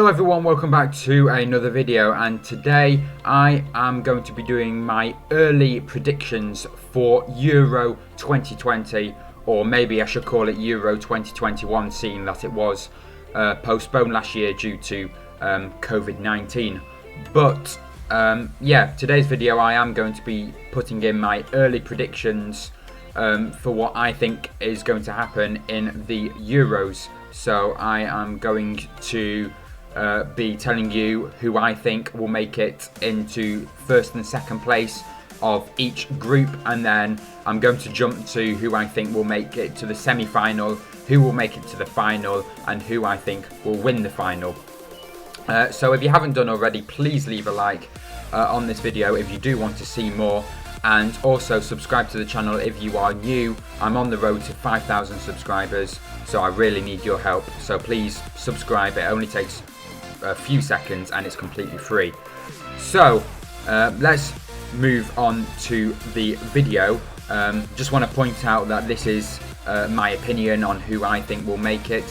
everyone, welcome back to another video, and today I am going to be doing my early predictions for Euro 2020, or maybe I should call it Euro 2021, seeing that it was postponed last year due to COVID-19. But yeah, today's video I am going to be putting in my early predictions for what I think is going to happen in the Euros. So I am going to be telling you who I think will make it into first and second place of each group, and then I'm going to jump to who I think will make it to the semi-final, who will make it to the final, and who I think will win the final. So if you haven't done already, please leave a like on this video if you do want to see more, and also subscribe to the channel if you are new. I'm on the road to 5,000 subscribers, so I really need your help. So please subscribe. It only takes a few seconds and it's completely free. So let's move on to the video. Just want to point out that this is my opinion on who I think will make it.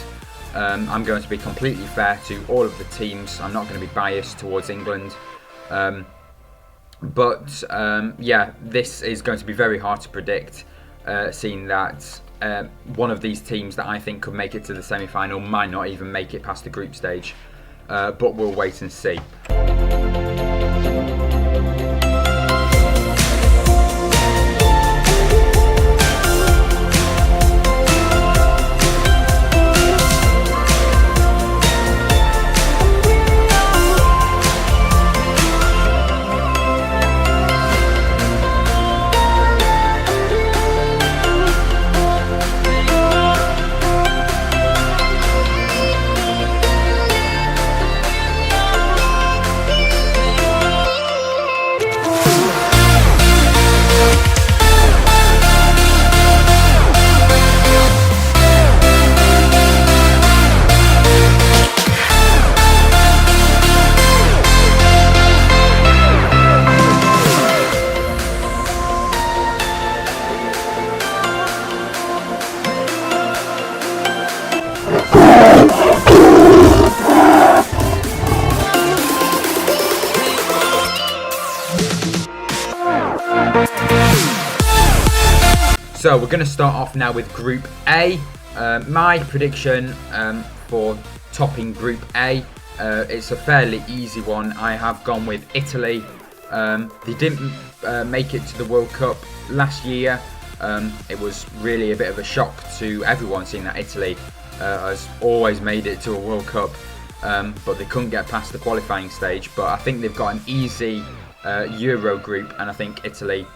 I'm going to be completely fair to all of the teams. I'm not going to be biased towards England. But yeah, this is going to be very hard to predict, seeing that one of these teams that I think could make it to the semi-final might not even make it past the group stage. But we'll wait and see. So we're going to start off now with Group A. My prediction for topping Group A, it's a fairly easy one. I have gone with Italy. They didn't make it to the World Cup last year. It was really a bit of a shock to everyone, seeing that Italy has always made it to a World Cup, but they couldn't get past the qualifying stage. But I think they've got an easy Euro group, and I think Italy,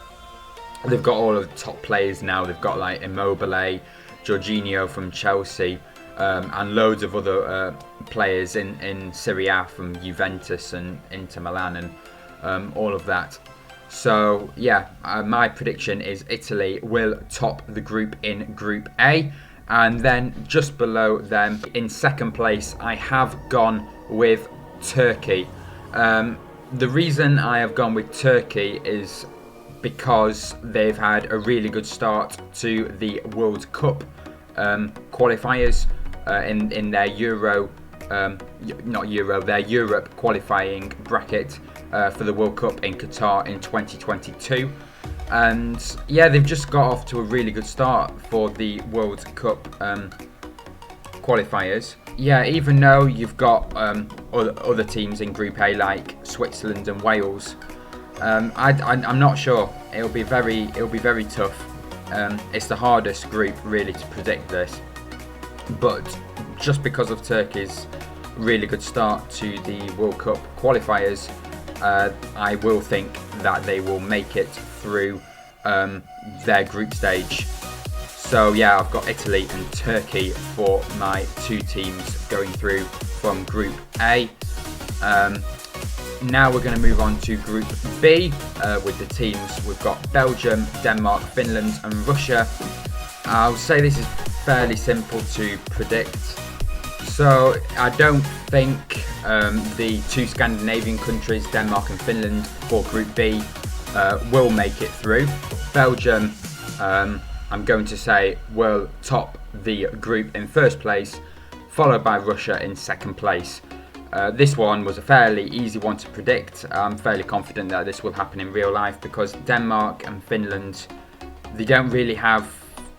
they've got all of the top players now. They've got like Immobile, Jorginho from Chelsea, and loads of other players in Serie A from Juventus and Inter Milan and all of that. So yeah, my prediction is Italy will top the group in Group A. And then just below them, in second place, I have gone with Turkey. The reason I have gone with Turkey is because they've had a really good start to the World Cup qualifiers in their their Europe qualifying bracket for the World Cup in Qatar in 2022. And yeah, they've just got off to a really good start for the World Cup qualifiers. Yeah, even though you've got other teams in Group A like Switzerland and Wales, I'm not sure. It'll be very tough. It's the hardest group really to predict this, but just because of Turkey's really good start to the World Cup qualifiers, I will think that they will make it through their group stage. So yeah, I've got Italy and Turkey for my two teams going through from Group A. Now we're going to move on to Group B with the teams. We've got Belgium, Denmark, Finland and Russia. I'll say this is fairly simple to predict. So I don't think the two Scandinavian countries, Denmark and Finland, for Group B will make it through. Belgium, I'm going to say, will top the group in first place, followed by Russia in second place. This one was a fairly easy one to predict. I'm fairly confident that this will happen in real life because Denmark and Finland, they don't really have,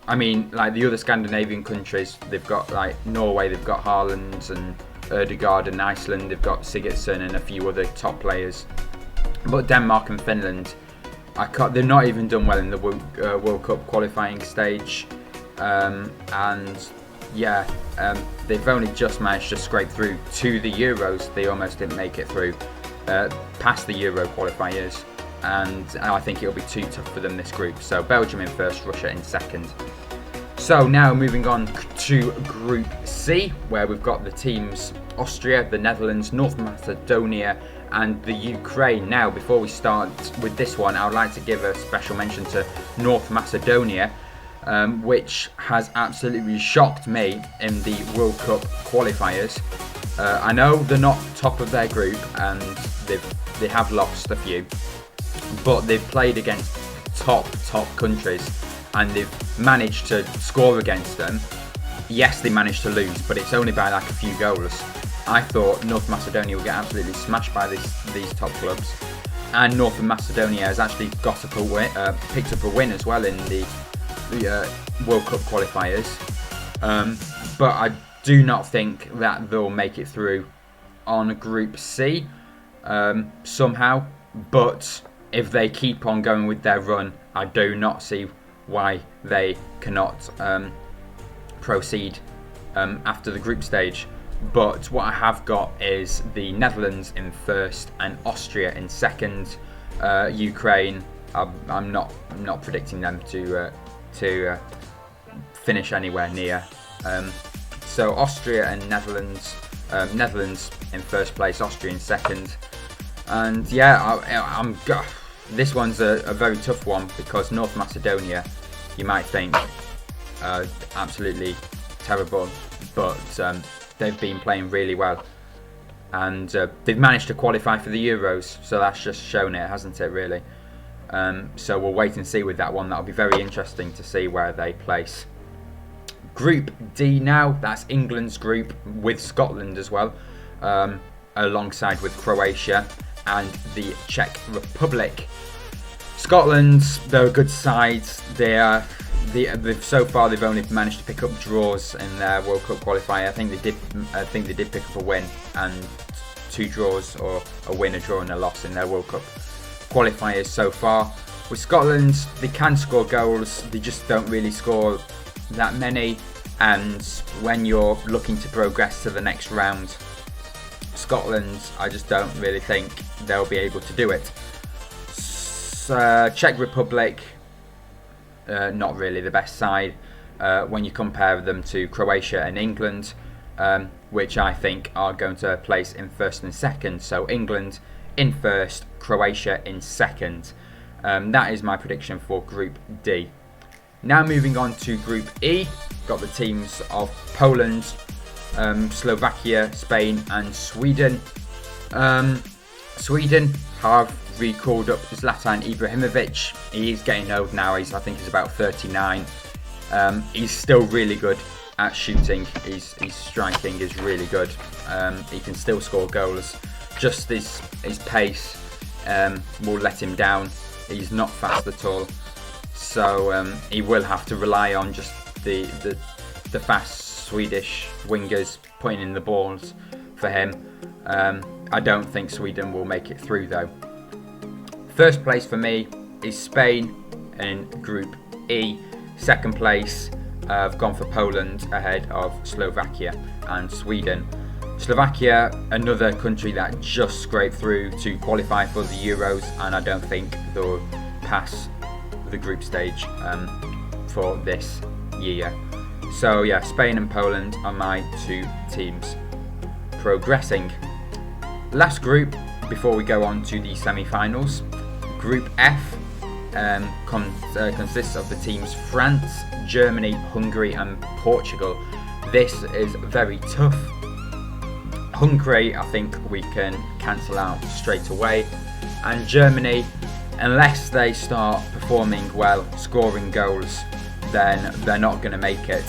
I mean, like the other Scandinavian countries, they've got like Norway, they've got Haaland and Ødegaard, and Iceland, they've got Sigurdsson and a few other top players. But Denmark and Finland, they're not even done well in the World Cup qualifying stage. They've only just managed to scrape through to the Euros. They almost didn't make it through past the Euro qualifiers, and I think it'll be too tough for them this group. So Belgium in first, Russia in second. So now moving on to Group C, where we've got the teams Austria, the Netherlands, North Macedonia and the Ukraine. Now before we start with this one, I would like to give a special mention to North Macedonia, which has absolutely shocked me in the World Cup qualifiers. I know they're not top of their group and they have lost a few, but they've played against top countries and they've managed to score against them. Yes, they managed to lose, but it's only by like a few goals. I thought North Macedonia would get absolutely smashed by these top clubs, and North Macedonia has actually picked up a win as well in the World Cup qualifiers, but I do not think that they'll make it through on Group C somehow. But if they keep on going with their run, I do not see why they cannot proceed after the group stage. But what I have got is the Netherlands in first and Austria in second. Ukraine, I'm not predicting them to finish anywhere near. So Austria and Netherlands, Netherlands in first place, Austria in second. And yeah, this one's a very tough one because North Macedonia, you might think, absolutely terrible, but they've been playing really well, and they've managed to qualify for the Euros, so that's just shown it, hasn't it, really? So we'll wait and see with that one. That'll be very interesting to see where they place. Group D now, that's England's group with Scotland as well, alongside with Croatia and the Czech Republic. Scotland, they're a good side. So far they've only managed to pick up draws in their World Cup qualifier. I think they did pick up a win and 2 draws, or a win, a draw and a loss in their World Cup qualifiers so far. With Scotland, they can score goals, they just don't really score that many, and when you're looking to progress to the next round, Scotland, I just don't really think they'll be able to do it. Czech Republic, not really the best side when you compare them to Croatia and England, which I think are going to place in first and second. So England in first, Croatia in second. That is my prediction for Group D. Now moving on to Group E, got the teams of Poland, Slovakia, Spain and Sweden. Sweden have recalled up Zlatan Ibrahimovic. He's getting old now. I think he's about 39. He's still really good at shooting. His striking is really good. He can still score goals. Just his pace will let him down. He's not fast at all. So he will have to rely on just the fast Swedish wingers putting in the balls for him. I don't think Sweden will make it through though. First place for me is Spain in Group E. Second place, I've gone for Poland ahead of Slovakia and Sweden. Slovakia, another country that just scraped through to qualify for the Euros, and I don't think they'll pass the group stage for this year. So yeah, Spain and Poland are my 2 teams progressing. Last group before we go on to the semi-finals. Group F consists of the teams France, Germany, Hungary and Portugal. This is very tough. Hungary, I think we can cancel out straight away, and Germany, unless they start performing well, scoring goals, then they're not going to make it.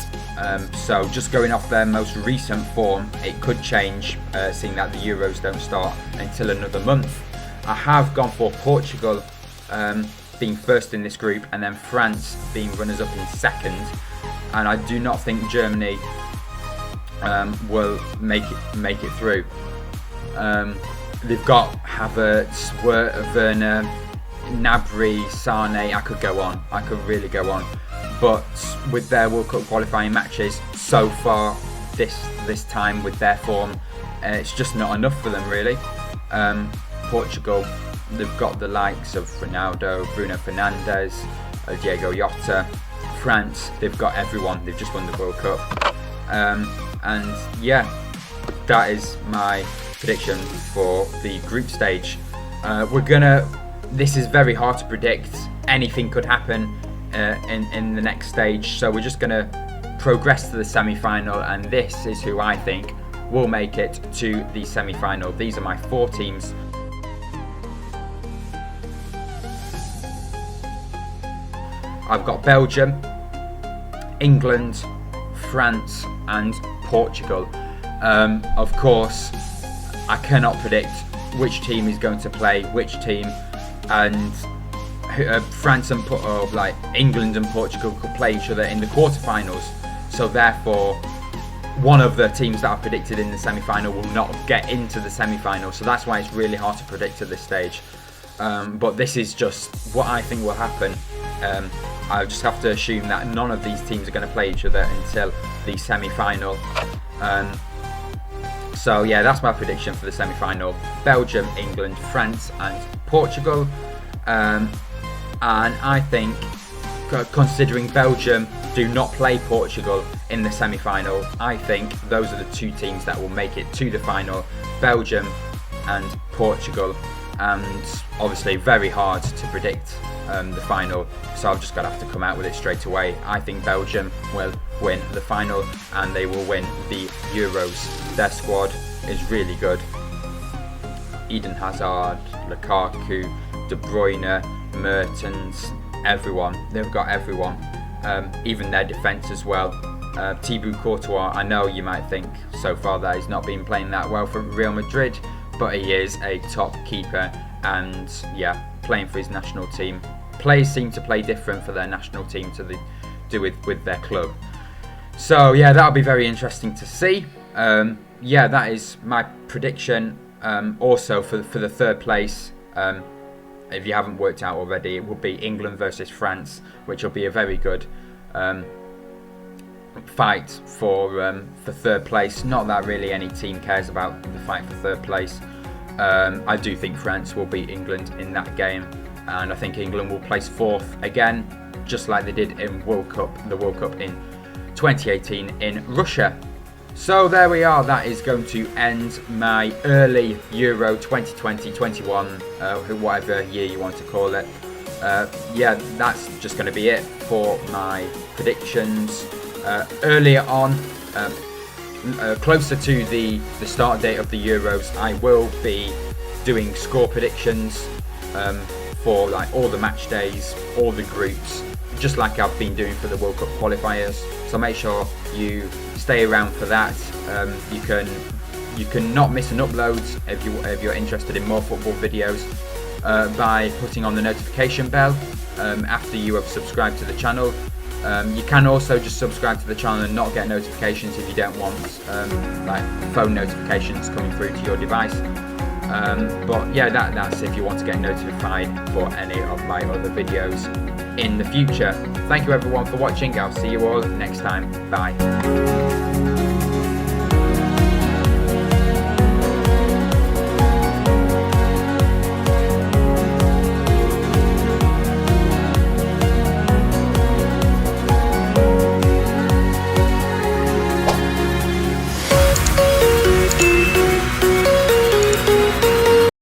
So just going off their most recent form, it could change, seeing that the Euros don't start until another month. I have gone for Portugal being first in this group, and then France being runners-up in second. And I do not think Germany will make it through. They've got Havertz, Werner, Gnabry, Sane. I could go on. I could really go on. But with their World Cup qualifying matches so far this time with their form, it's just not enough for them really. Portugal, they've got the likes of Ronaldo, Bruno Fernandes, Diego Jota. France, they've got everyone. They've just won the World Cup. And yeah, that is my prediction for the group stage. This is very hard to predict. Anything could happen in the next stage, so we're just gonna progress to the semi-final, and this is who I think will make it to the semi-final. These are my 4 teams. I've got Belgium, England, France and Portugal. Of course, I cannot predict which team is going to play which team, and France and England and Portugal could play each other in the quarterfinals. So therefore, one of the teams that are predicted in the semi-final will not get into the semi-final. So that's why it's really hard to predict at this stage. But this is just what I think will happen. I just have to assume that none of these teams are going to play each other until the semi-final. So yeah, that's my prediction for the semi-final. Belgium, England, France and Portugal. And I think, considering Belgium do not play Portugal in the semi-final, I think those are the 2 teams that will make it to the final. Belgium and Portugal. And obviously very hard to predict the final, so I've just got to have to come out with it straight away. I think Belgium will win the final and they will win the Euros. Their squad is really good. Eden Hazard, Lukaku, De Bruyne, Mertens, everyone. They've got everyone. Even their defence as well. Thibaut Courtois, I know you might think so far that he's not been playing that well for Real Madrid, but he is a top keeper, and yeah, playing for his national team. Players seem to play different for their national team to do with their club. So yeah, that'll be very interesting to see. Yeah, that is my prediction. Also for the 3rd place, if you haven't worked out already, it will be England versus France, which will be a very good fight for 3rd place. Not that really any team cares about the fight for 3rd place. I do think France will beat England in that game, and I think England will place 4th again, just like they did in the World Cup in 2018 in Russia. So there we are. That is going to end my early Euro 2020-21, whatever year you want to call it. Yeah, that's just going to be it for my predictions. Earlier on, closer to the start date of the Euros, I will be doing score predictions for like all the match days, all the groups, just like I've been doing for the World Cup qualifiers. So make sure you stay around for that. You can not miss an upload if you're interested in more football videos by putting on the notification bell after you have subscribed to the channel. You can also just subscribe to the channel and not get notifications if you don't want like phone notifications coming through to your device. But yeah, that's if you want to get notified for any of my other videos in the future. Thank you everyone for watching. I'll see you all next time. Bye.